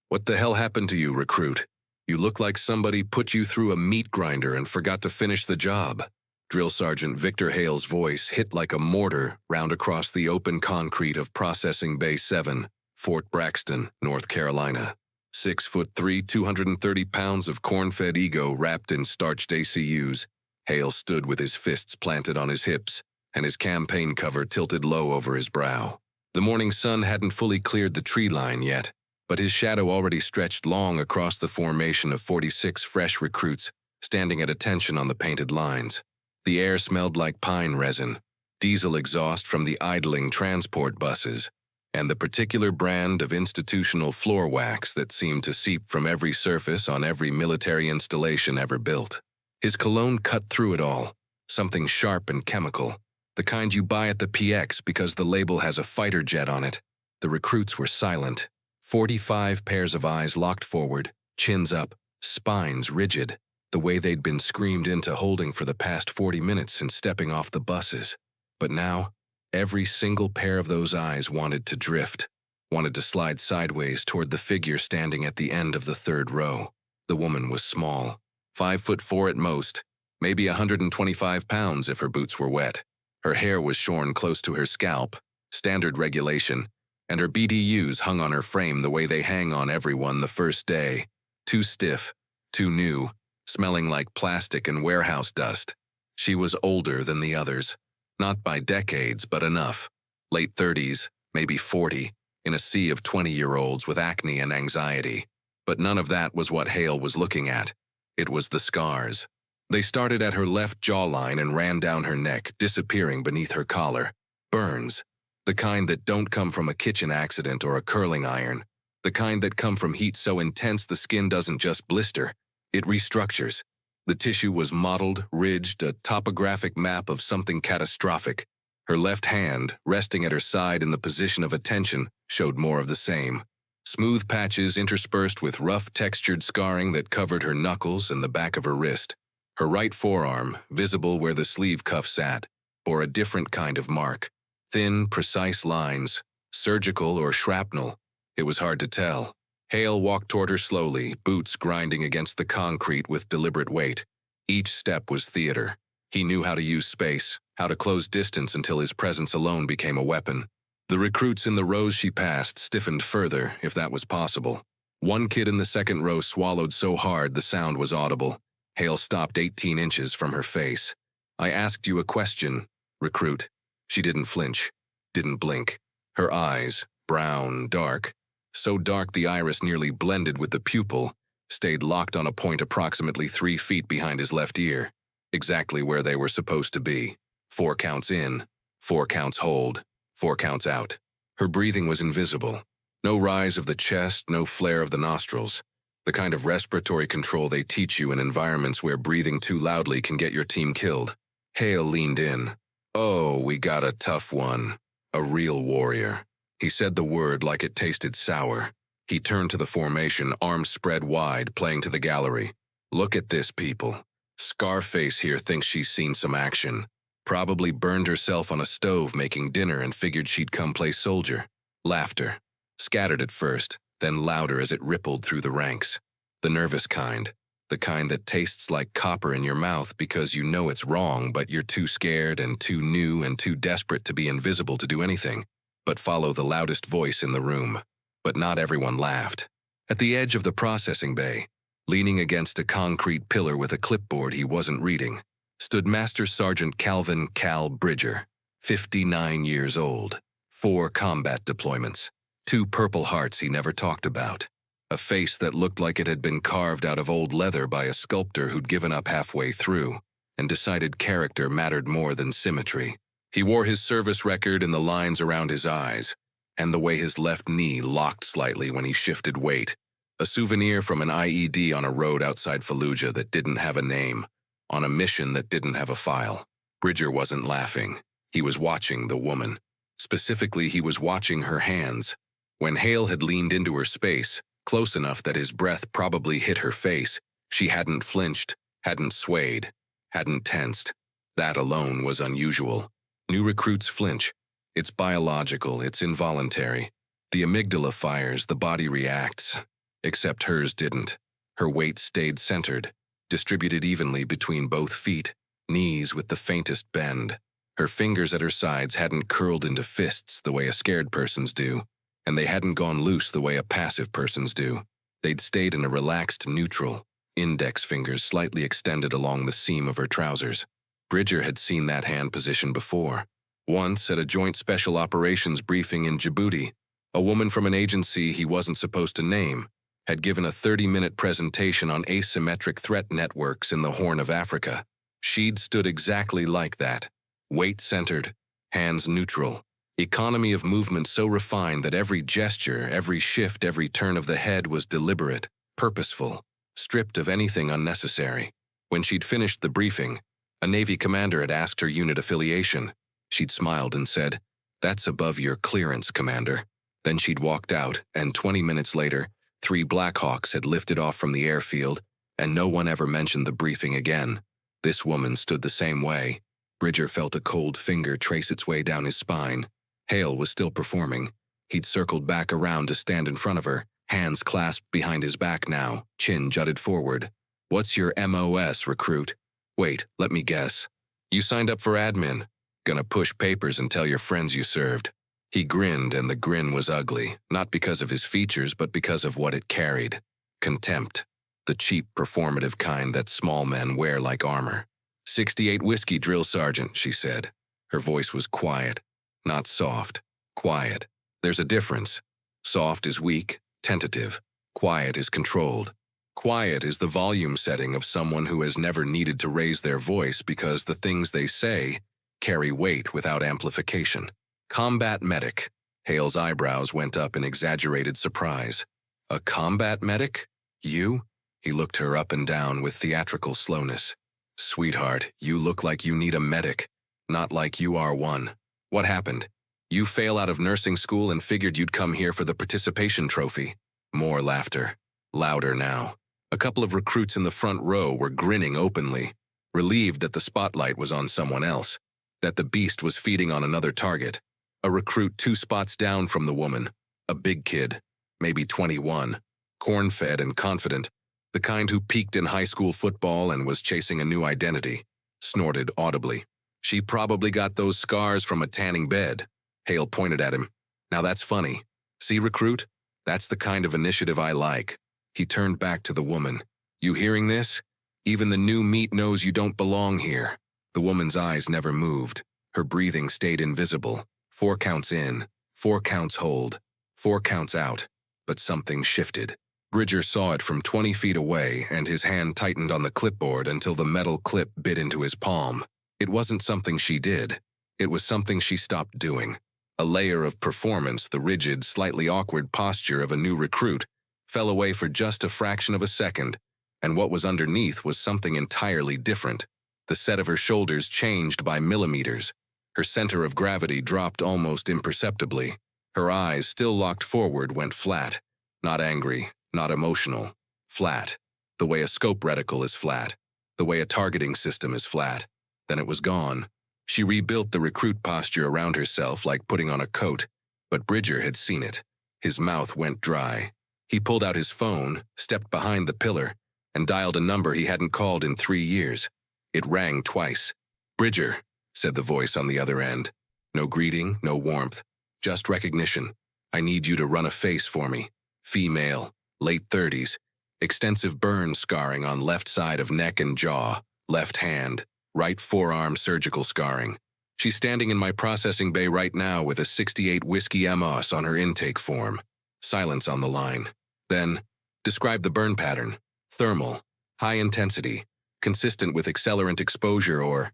What the hell happened to you, recruit? You look like somebody put you through a meat grinder and forgot to finish the job. Drill Sergeant Victor Hale's voice hit like a mortar round across the open concrete of Processing Bay 7, Fort Braxton, North Carolina. 6'3", 230 pounds of corn-fed ego wrapped in starched ACUs, Hale stood with his fists planted on his hips and his campaign cover tilted low over his brow. The morning sun hadn't fully cleared the tree line yet, but his shadow already stretched long across the formation of 46 fresh recruits standing at attention on the painted lines. The air smelled like pine resin, diesel exhaust from the idling transport buses, and the particular brand of institutional floor wax that seemed to seep from every surface on every military installation ever built. His cologne cut through it all, something sharp and chemical, the kind you buy at the PX because the label has a fighter jet on it. The recruits were silent. 45 pairs of eyes locked forward, chins up, spines rigid, the way they'd been screamed into holding for the past 40 minutes since stepping off the buses. But now, every single pair of those eyes wanted to drift, wanted to slide sideways toward the figure standing at the end of the third row. The woman was small, 5'4" at most, maybe 125 pounds if her boots were wet. Her hair was shorn close to her scalp, standard regulation, and her BDUs hung on her frame the way they hang on everyone the first day. Too stiff, too new, smelling like plastic and warehouse dust. She was older than the others. Not by decades, but enough. Late 30s, maybe 40, in a sea of 20-year-olds with acne and anxiety. But none of that was what Hale was looking at. It was the scars. They started at her left jawline and ran down her neck, disappearing beneath her collar. Burns. The kind that don't come from a kitchen accident or a curling iron. The kind that come from heat so intense the skin doesn't just blister, it restructures. The tissue was mottled, ridged, a topographic map of something catastrophic. Her left hand, resting at her side in the position of attention, showed more of the same. Smooth patches interspersed with rough, textured scarring that covered her knuckles and the back of her wrist. Her right forearm, visible where the sleeve cuff sat, bore a different kind of mark. Thin, precise lines, surgical or shrapnel. It was hard to tell. Hale walked toward her slowly, boots grinding against the concrete with deliberate weight. Each step was theater. He knew how to use space, how to close distance until his presence alone became a weapon. The recruits in the rows she passed stiffened further, if that was possible. One kid in the second row swallowed so hard the sound was audible. Hale stopped 18 inches from her face. "I asked you a question, recruit." She didn't flinch, didn't blink. Her eyes, brown, dark, so dark the iris nearly blended with the pupil, stayed locked on a point approximately 3 feet behind his left ear, exactly where they were supposed to be. 4 counts in, 4 counts hold, 4 counts out. Her breathing was invisible. No rise of the chest, no flare of the nostrils. The kind of respiratory control they teach you in environments where breathing too loudly can get your team killed. Hale leaned in. "Oh, we got a tough one. A real warrior." He said the word like it tasted sour. He turned to the formation, arms spread wide, playing to the gallery. "Look at this, people. Scarface here thinks she's seen some action. Probably burned herself on a stove making dinner and figured she'd come play soldier." Laughter. Scattered at first, then louder as it rippled through the ranks. The nervous kind. The kind that tastes like copper in your mouth because you know it's wrong, but you're too scared and too new and too desperate to be invisible to do anything, but follow the loudest voice in the room. But not everyone laughed. At the edge of the processing bay, leaning against a concrete pillar with a clipboard he wasn't reading, stood Master Sergeant Calvin "Cal" Bridger, 59 years old, 4 combat deployments, 2 Purple Hearts he never talked about. A face that looked like it had been carved out of old leather by a sculptor who'd given up halfway through and decided character mattered more than symmetry. He wore his service record in the lines around his eyes and the way his left knee locked slightly when he shifted weight, a souvenir from an IED on a road outside Fallujah that didn't have a name, on a mission that didn't have a file. Bridger wasn't laughing. He was watching the woman. Specifically, he was watching her hands. When Hale had leaned into her space, close enough that his breath probably hit her face, she hadn't flinched, hadn't swayed, hadn't tensed. That alone was unusual. New recruits flinch. It's biological, it's involuntary. The amygdala fires, the body reacts. Except hers didn't. Her weight stayed centered, distributed evenly between both feet, knees with the faintest bend. Her fingers at her sides hadn't curled into fists the way a scared person's do, and they hadn't gone loose the way a passive person's do. They'd stayed in a relaxed neutral, index fingers slightly extended along the seam of her trousers. Bridger had seen that hand position before. Once, at a joint special operations briefing in Djibouti, a woman from an agency he wasn't supposed to name had given a 30-minute presentation on asymmetric threat networks in the Horn of Africa. She'd stood exactly like that. Weight-centered, hands neutral, economy of movement so refined that every gesture, every shift, every turn of the head was deliberate, purposeful, stripped of anything unnecessary. When she'd finished the briefing, a Navy commander had asked her unit affiliation. She'd smiled and said, "That's above your clearance, Commander." Then she'd walked out, and 20 minutes later, 3 Blackhawks had lifted off from the airfield, and no one ever mentioned the briefing again. This woman stood the same way. Bridger felt a cold finger trace its way down his spine. Hale was still performing. He'd circled back around to stand in front of her, hands clasped behind his back now, chin jutted forward. "What's your MOS, recruit?" "Wait, let me guess. You signed up for admin. Gonna push papers and tell your friends you served." He grinned, and the grin was ugly, not because of his features, but because of what it carried. Contempt. The cheap, performative kind that small men wear like armor. "68 whiskey, drill sergeant," she said. Her voice was quiet, not soft. Quiet. There's a difference. Soft is weak, tentative. Quiet is controlled. Quiet is the volume setting of someone who has never needed to raise their voice because the things they say carry weight without amplification. "Combat medic." Hale's eyebrows went up in exaggerated surprise. "A combat medic? You?" He looked her up and down with theatrical slowness. "Sweetheart, you look like you need a medic, not like you are one. What happened? You fail out of nursing school and figured you'd come here for the participation trophy." More laughter. Louder now. A couple of recruits in the front row were grinning openly, relieved that the spotlight was on someone else, that the beast was feeding on another target. A recruit 2 spots down from the woman, a big kid, maybe 21, corn-fed and confident, the kind who peaked in high school football and was chasing a new identity, snorted audibly. "She probably got those scars from a tanning bed." Hale pointed at him. "Now that's funny. See, recruit? That's the kind of initiative I like." He turned back to the woman. "You hearing this? Even the new meat knows you don't belong here." The woman's eyes never moved. Her breathing stayed invisible. 4 counts in, 4 counts hold, 4 counts out. But something shifted. Bridger saw it from 20 feet away, and his hand tightened on the clipboard until the metal clip bit into his palm. It wasn't something she did. It was something she stopped doing. A layer of performance, the rigid, slightly awkward posture of a new recruit, fell away for just a fraction of a second, and what was underneath was something entirely different. The set of her shoulders changed by millimeters. Her center of gravity dropped almost imperceptibly. Her eyes, still locked forward, went flat. Not angry, not emotional. Flat. The way a scope reticle is flat. The way a targeting system is flat. Then it was gone. She rebuilt the recruit posture around herself like putting on a coat, but Bridger had seen it. His mouth went dry. He pulled out his phone, stepped behind the pillar, and dialed a number he hadn't called in 3 years. It rang twice. "Bridger," said the voice on the other end. No greeting, no warmth, just recognition. "I need you to run a face for me. Female, late 30s, extensive burn scarring on left side of neck and jaw, left hand, right forearm surgical scarring. She's standing in my processing bay right now with a 68 whiskey MOS on her intake form." Silence on the line. Then, describe the burn pattern. Thermal, high intensity, consistent with accelerant exposure or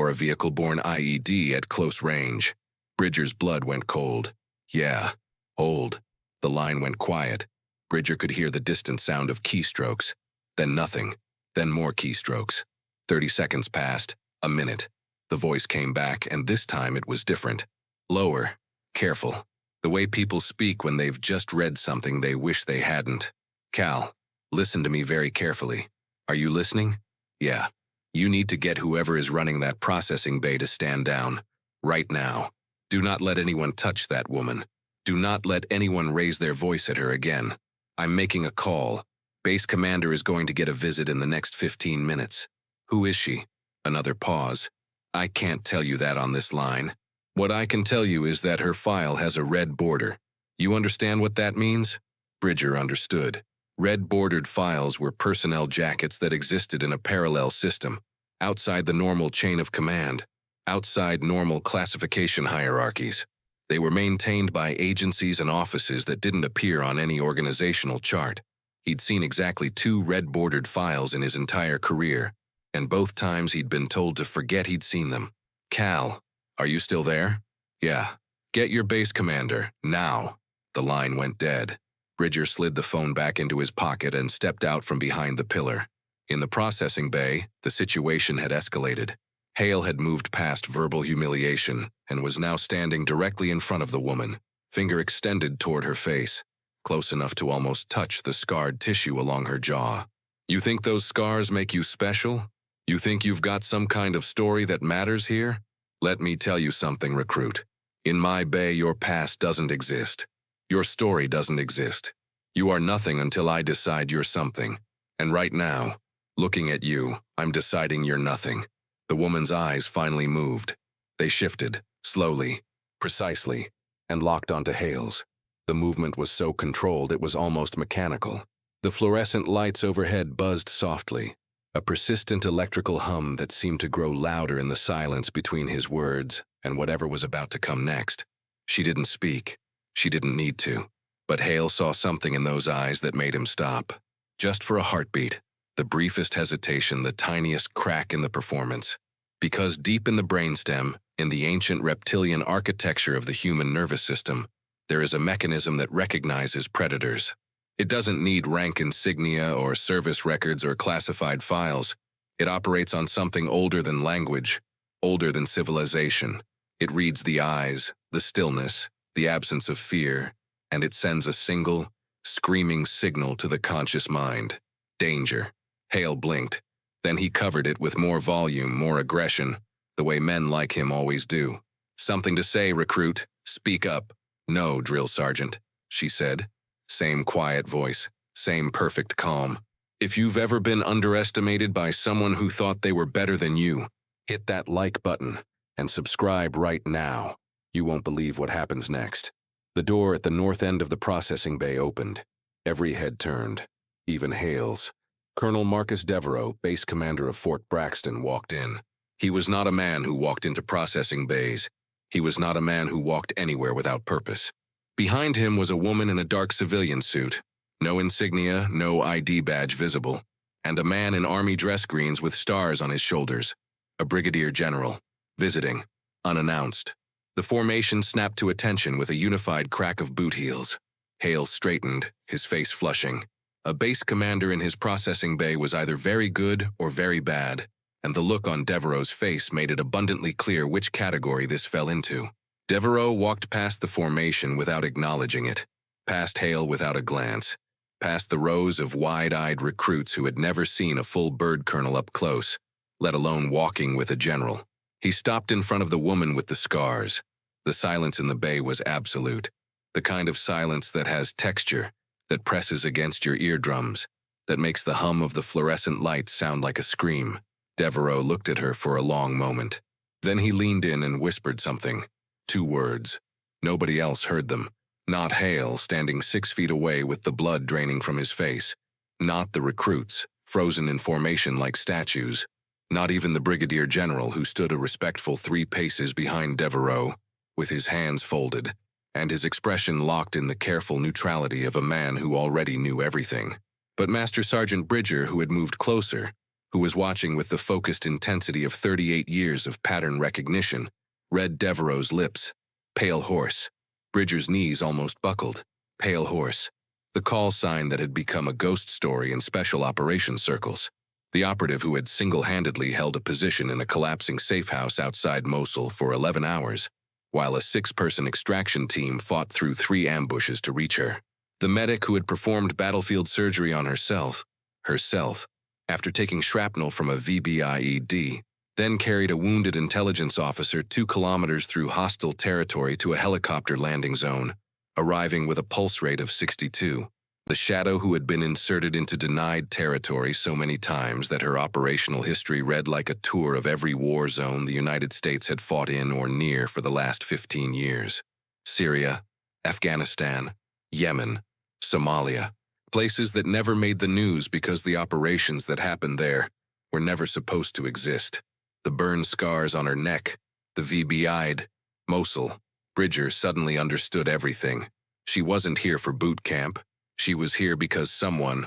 a vehicle-borne IED at close range. Bridger's blood went cold. "Yeah. Hold." The line went quiet. Bridger could hear the distant sound of keystrokes. Then nothing. Then more keystrokes. 30 seconds passed. A minute. The voice came back, and this time it was different. Lower. Careful. The way people speak when they've just read something they wish they hadn't. "Cal, listen to me very carefully. Are you listening? Yeah. You need to get whoever is running that processing bay to stand down. Right now. Do not let anyone touch that woman. Do not let anyone raise their voice at her again. I'm making a call. Base commander is going to get a visit in the next 15 minutes. Who is she? Another pause. I can't tell you that on this line. What I can tell you is that her file has a red border. You understand what that means? Bridger understood. Red-bordered files were personnel jackets that existed in a parallel system, outside the normal chain of command, outside normal classification hierarchies. They were maintained by agencies and offices that didn't appear on any organizational chart. He'd seen exactly 2 red-bordered files in his entire career, and both times he'd been told to forget he'd seen them. Cal, are you still there? Yeah. Get your base commander, now. The line went dead. Bridger slid the phone back into his pocket and stepped out from behind the pillar. In the processing bay, the situation had escalated. Hale had moved past verbal humiliation and was now standing directly in front of the woman, finger extended toward her face, close enough to almost touch the scarred tissue along her jaw. You think those scars make you special? You think you've got some kind of story that matters here? Let me tell you something, recruit. In my bay, your past doesn't exist. Your story doesn't exist. You are nothing until I decide you're something. And right now, looking at you, I'm deciding you're nothing. The woman's eyes finally moved. They shifted, slowly, precisely, and locked onto Hale's. The movement was so controlled it was almost mechanical. The fluorescent lights overhead buzzed softly, a persistent electrical hum that seemed to grow louder in the silence between his words and whatever was about to come next. She didn't speak. She didn't need to. But Hale saw something in those eyes that made him stop. Just for a heartbeat, the briefest hesitation, the tiniest crack in the performance. Because deep in the brainstem, in the ancient reptilian architecture of the human nervous system, there is a mechanism that recognizes predators. It doesn't need rank insignia or service records or classified files. It operates on something older than language, older than civilization. It reads the eyes, the stillness, the absence of fear, and it sends a single, screaming signal to the conscious mind. Danger. Hale blinked. Then he covered it with more volume, more aggression, the way men like him always do. Something to say, recruit. Speak up. No, drill sergeant, she said. Same quiet voice, same perfect calm. If you've ever been underestimated by someone who thought they were better than you, hit that like button and subscribe right now. You won't believe what happens next. The door at the north end of the processing bay opened. Every head turned, even Hale's. Colonel Marcus Devereaux, base commander of Fort Braxton, walked in. He was not a man who walked into processing bays. He was not a man who walked anywhere without purpose. Behind him was a woman in a dark civilian suit, no insignia, no ID badge visible, and a man in army dress greens with stars on his shoulders, a brigadier general, visiting, unannounced. The formation snapped to attention with a unified crack of boot heels. Hale straightened, his face flushing. A base commander in his processing bay was either very good or very bad, and the look on Devereaux's face made it abundantly clear which category this fell into. Devereaux walked past the formation without acknowledging it, past Hale without a glance, past the rows of wide-eyed recruits who had never seen a full bird colonel up close, let alone walking with a general. He stopped in front of the woman with the scars. The silence in the bay was absolute, the kind of silence that has texture, that presses against your eardrums, that makes the hum of the fluorescent lights sound like a scream. Devereaux looked at her for a long moment. Then he leaned in and whispered something. 2 words. Nobody else heard them. Not Hale, standing 6 feet away with the blood draining from his face. Not the recruits, frozen in formation like statues. Not even the brigadier general who stood a respectful 3 paces behind Devereaux, with his hands folded, and his expression locked in the careful neutrality of a man who already knew everything. But Master Sergeant Bridger, who had moved closer, who was watching with the focused intensity of 38 years of pattern recognition, read Devereaux's lips. Pale horse. Bridger's knees almost buckled. Pale horse. The call sign that had become a ghost story in special operations circles. The operative who had single-handedly held a position in a collapsing safe house outside Mosul for 11 hours, while a 6-person extraction team fought through 3 ambushes to reach her. The medic who had performed battlefield surgery on herself, after taking shrapnel from a VBIED, then carried a wounded intelligence officer 2 kilometers through hostile territory to a helicopter landing zone, arriving with a pulse rate of 62. The shadow who had been inserted into denied territory so many times that her operational history read like a tour of every war zone the United States had fought in or near for the last 15 years. Syria, Afghanistan, Yemen, Somalia. Places that never made the news because the operations that happened there were never supposed to exist. The burn scars on her neck, the VBI'd, Mosul. Bridger suddenly understood everything. She wasn't here for boot camp. She was here because someone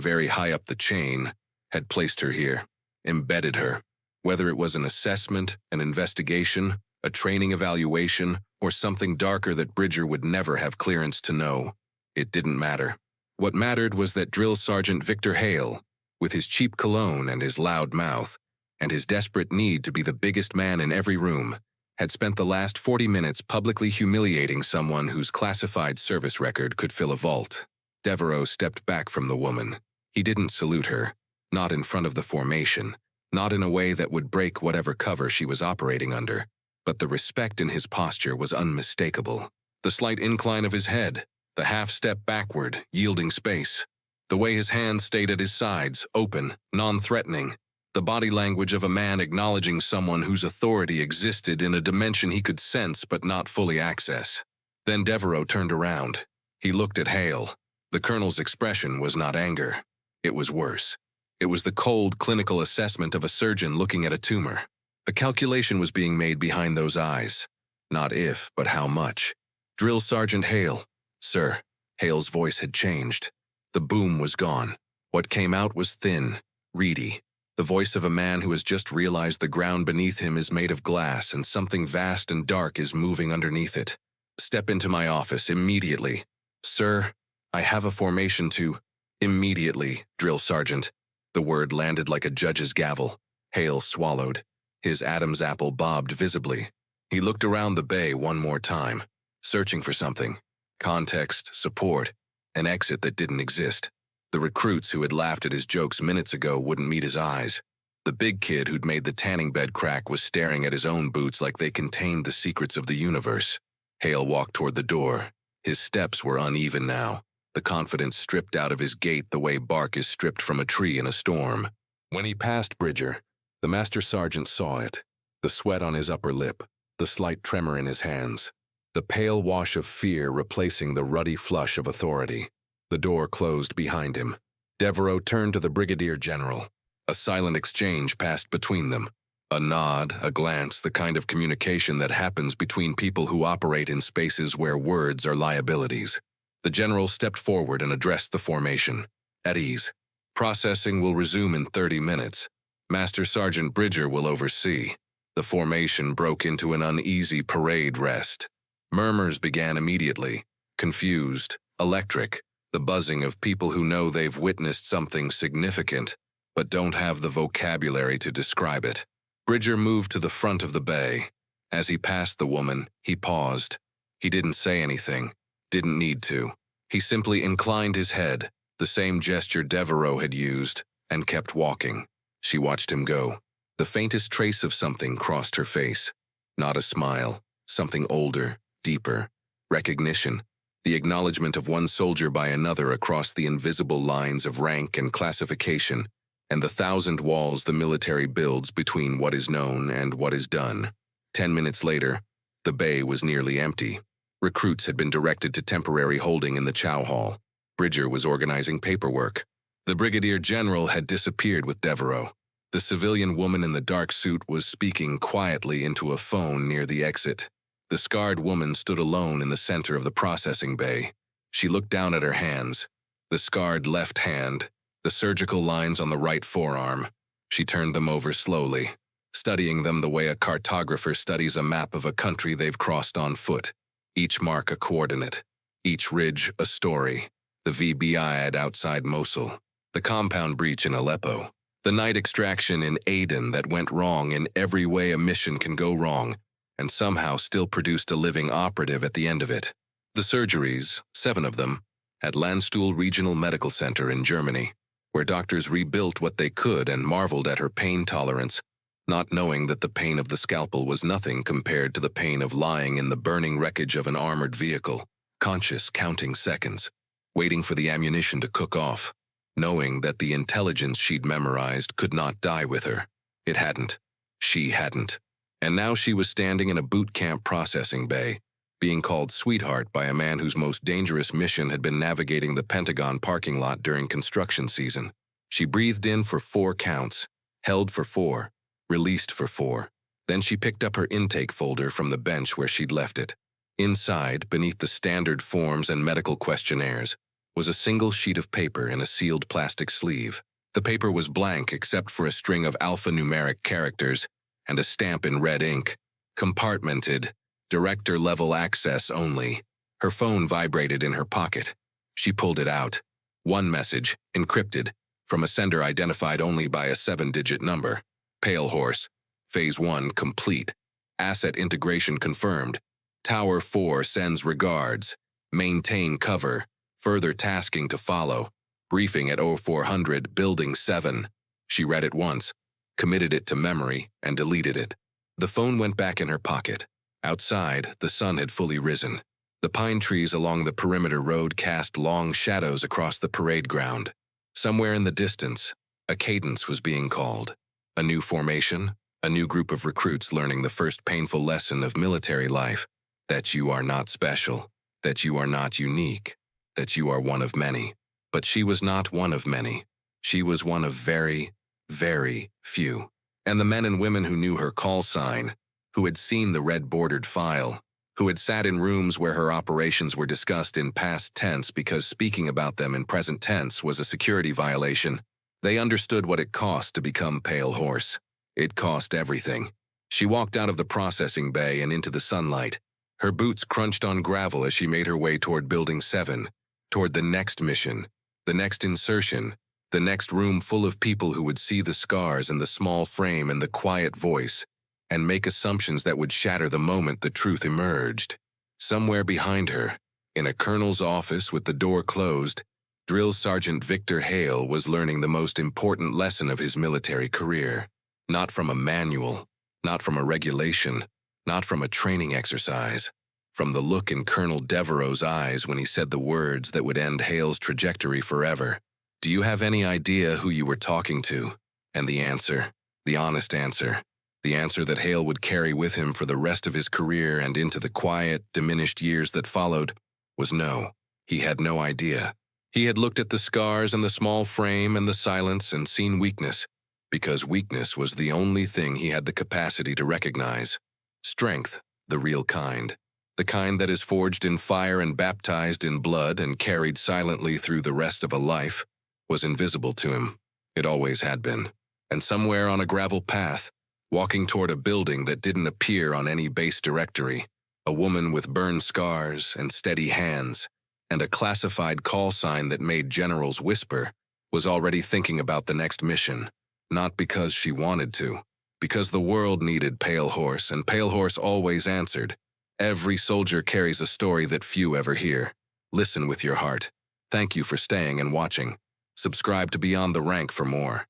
very high up the chain, had placed her here, embedded her. Whether it was an assessment, an investigation, a training evaluation, or something darker that Bridger would never have clearance to know, it didn't matter. What mattered was that Drill Sergeant Victor Hale, with his cheap cologne and his loud mouth, and his desperate need to be the biggest man in every room, had spent the last 40 minutes publicly humiliating someone whose classified service record could fill a vault. Devereaux stepped back from the woman. He didn't salute her, not in front of the formation, not in a way that would break whatever cover she was operating under, but the respect in his posture was unmistakable. The slight incline of his head, the half-step backward, yielding space, the way his hands stayed at his sides, open, non-threatening, the body language of a man acknowledging someone whose authority existed in a dimension he could sense but not fully access. Then Devereaux turned around. He looked at Hale. The colonel's expression was not anger. It was worse. It was the cold, clinical assessment of a surgeon looking at a tumor. A calculation was being made behind those eyes. Not if, but how much. Drill Sergeant Hale. Sir. Hale's voice had changed. The boom was gone. What came out was thin, reedy. The voice of a man who has just realized the ground beneath him is made of glass and something vast and dark is moving underneath it. Step into my office immediately. Sir, I have a formation to... Immediately, Drill Sergeant. The word landed like a judge's gavel. Hale swallowed. His Adam's apple bobbed visibly. He looked around the bay one more time, searching for something. Context, support, an exit that didn't exist. The recruits who had laughed at his jokes minutes ago wouldn't meet his eyes. The big kid who'd made the tanning bed crack was staring at his own boots like they contained the secrets of the universe. Hale walked toward the door. His steps were uneven now, the confidence stripped out of his gait the way bark is stripped from a tree in a storm. When he passed Bridger, the master sergeant saw it, the sweat on his upper lip, the slight tremor in his hands, the pale wash of fear replacing the ruddy flush of authority. The door closed behind him. Devereaux turned to the brigadier general. A silent exchange passed between them. A nod, a glance, the kind of communication that happens between people who operate in spaces where words are liabilities. The general stepped forward and addressed the formation. At ease. Processing will resume in 30 minutes. Master Sergeant Bridger will oversee. The formation broke into an uneasy parade rest. Murmurs began immediately. Confused, electric. The buzzing of people who know they've witnessed something significant, but don't have the vocabulary to describe it. Bridger moved to the front of the bay. As he passed the woman, he paused. He didn't say anything, didn't need to. He simply inclined his head, the same gesture Devereaux had used, and kept walking. She watched him go. The faintest trace of something crossed her face. Not a smile, something older, deeper. Recognition. The acknowledgement of one soldier by another across the invisible lines of rank and classification, and the 1,000 walls the military builds between what is known and what is done. 10 minutes later, the bay was nearly empty. Recruits had been directed to temporary holding in the chow hall. Bridger was organizing paperwork. The brigadier general had disappeared with Devereaux. The civilian woman in the dark suit was speaking quietly into a phone near the exit. The scarred woman stood alone in the center of the processing bay. She looked down at her hands, the scarred left hand, the surgical lines on the right forearm. She turned them over slowly, studying them the way a cartographer studies a map of a country they've crossed on foot. Each mark a coordinate, each ridge a story. The VBI'd outside Mosul, the compound breach in Aleppo, the night extraction in Aden that went wrong in every way a mission can go wrong, and somehow still produced a living operative at the end of it. The surgeries, 7 of them, at Landstuhl Regional Medical Center in Germany, where doctors rebuilt what they could and marveled at her pain tolerance, not knowing that the pain of the scalpel was nothing compared to the pain of lying in the burning wreckage of an armored vehicle, conscious counting seconds. waiting for the ammunition to cook off, knowing that the intelligence she'd memorized could not die with her. It hadn't. She hadn't. And now she was standing in a boot camp processing bay, being called sweetheart by a man whose most dangerous mission had been navigating the Pentagon parking lot during construction season. She breathed in for 4 counts, held for 4, released for 4. Then she picked up her intake folder from the bench where she'd left it. Inside, beneath the standard forms and medical questionnaires, was a single sheet of paper in a sealed plastic sleeve. The paper was blank except for a string of alphanumeric characters and a stamp in red ink. Compartmented, director-level access only. Her phone vibrated in her pocket. She pulled it out. One message, encrypted, from a sender identified only by a 7-digit number. Pale Horse. Phase 1 complete. Asset integration confirmed. Tower 4 sends regards. Maintain cover. Further tasking to follow. Briefing at 0400, Building 7. She read it once, committed it to memory, and deleted it. The phone went back in her pocket. Outside, the sun had fully risen. The pine trees along the perimeter road cast long shadows across the parade ground. Somewhere in the distance, a cadence was being called. A new formation, a new group of recruits learning the first painful lesson of military life, that you are not special, that you are not unique, that you are one of many. But she was not one of many. She was one of very, very few. And the men and women who knew her call sign, who had seen the red-bordered file, who had sat in rooms where her operations were discussed in past tense because speaking about them in present tense was a security violation, they understood what it cost to become Pale Horse. It cost everything. She walked out of the processing bay and into the sunlight. Her boots crunched on gravel as she made her way toward Building 7, toward the next mission, the next insertion, the next room full of people who would see the scars and the small frame and the quiet voice, and make assumptions that would shatter the moment the truth emerged. Somewhere behind her, in a colonel's office with the door closed, Drill Sergeant Victor Hale was learning the most important lesson of his military career. Not from a manual, not from a regulation, not from a training exercise. From the look in Colonel Devereaux's eyes when he said the words that would end Hale's trajectory forever. Do you have any idea who you were talking to? And the answer, the honest answer, the answer that Hale would carry with him for the rest of his career and into the quiet, diminished years that followed, was no. He had no idea. He had looked at the scars and the small frame and the silence and seen weakness, because weakness was the only thing he had the capacity to recognize. Strength, the real kind. The kind that is forged in fire and baptized in blood and carried silently through the rest of a life, was invisible to him. It always had been. And somewhere on a gravel path, walking toward a building that didn't appear on any base directory, a woman with burned scars and steady hands, and a classified call sign that made generals whisper, was already thinking about the next mission. Not because she wanted to, because the world needed Pale Horse, and Pale Horse always answered. Every soldier carries a story that few ever hear. Listen with your heart. Thank you for staying and watching. Subscribe to Beyond the Rank for more.